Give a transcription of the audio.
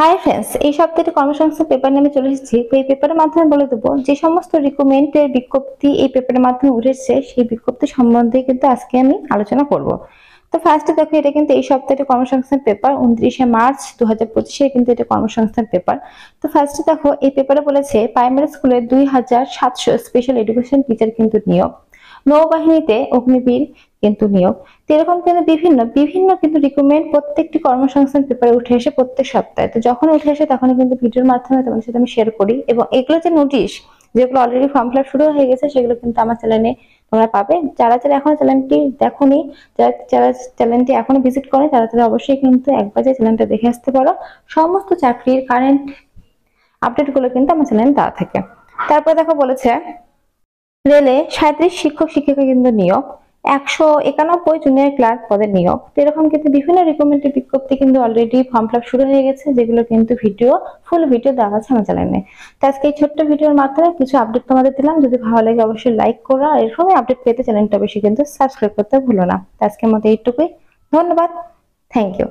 Hi friends, এই সপ্তাহে কর্মসংস্থান পেপার নিয়ে আমি চলে এসেছি। তো এই পেপারের মাধ্যমে বলে দেবো যে সমস্ত রিক্রুটমেন্টের বিজ্ঞপ্তি এই পেপারের মাধ্যমে উঠেছে সেই বিজ্ঞপ্তি সম্বন্ধে কিন্তু আজকে আমি আলোচনা করব। তো ফার্স্টে দেখো, এটা কিন্তু এই সপ্তাহে কর্মসংস্থান পেপার 29শে মার্চ 2025 কিন্তু এটা কর্মসংস্থান পেপার। তো ফার্স্টে দেখো, এই পেপারে বলেছে প্রাইমারি স্কুলে 2700 স্পেশাল এডুকেশন টিচার কিন্তু নিয়োগ, নৌবাহিনীতে অগ্নিবীর কিন্তু নিয়োগ। তো এরকম কিন্তু বিভিন্ন বিভিন্ন কিন্তু রিক্রুটমেন্ট প্রত্যেকটি কর্মসংস্থান পেপারে উঠে এসে প্রত্যেক সপ্তাহে। তো যখন উঠে আসে তখন কিন্তু ভিডিওর মাধ্যমে তোমাদের সাথে আমি শেয়ার করি, এবং এগুলো যে নোটিশ যেগুলো অলরেডি ফর্ম ফিল আপ শুরু হয়ে গেছে সেগুলো কিন্তু আমার চ্যানেলে তোমরা পাবে। যারা যারা এখনো চ্যানেলটি দেখোনি, যারা যারা চ্যানেলটি এখনো ভিজিট করে, তারা তারা অবশ্যই কিন্তু একবার যে চ্যানেলটা দেখে আসতে পারো। সমস্ত চাকরির কারেন্ট আপডেট গুলো কিন্তু আমার চ্যানেলে দেওয়া থাকে। তারপর দেখো বলেছে রেলে 37 শিক্ষক শিক্ষিকা কিন্তু নিয়োগ, 191 জুনিয়র ক্লার্ক পদের নিয়োগ। তো এরকম কিন্তু বিভিন্ন রিক্রুটমেন্টের বিজ্ঞপ্তি কিন্তু অলরেডি ফর্ম ফিল আপ শুরু হয়ে গেছে, যেগুলো কিন্তু ফুল ভিডিও দেওয়া আছে আমার চ্যানেলে। তো আজকে এই ছোট্ট ভিডিওর মাধ্যমে কিছু আপডেট তোমাদের দিলাম। যদি ভালো লাগে অবশ্যই লাইক করো, আর এরকমই আপডেট পেতে চ্যানেলটা বেশি কিন্তু সাবস্ক্রাইব করতে ভুলো না। তো আজকের মতো এইটুকুই। ধন্যবাদ। Thank you.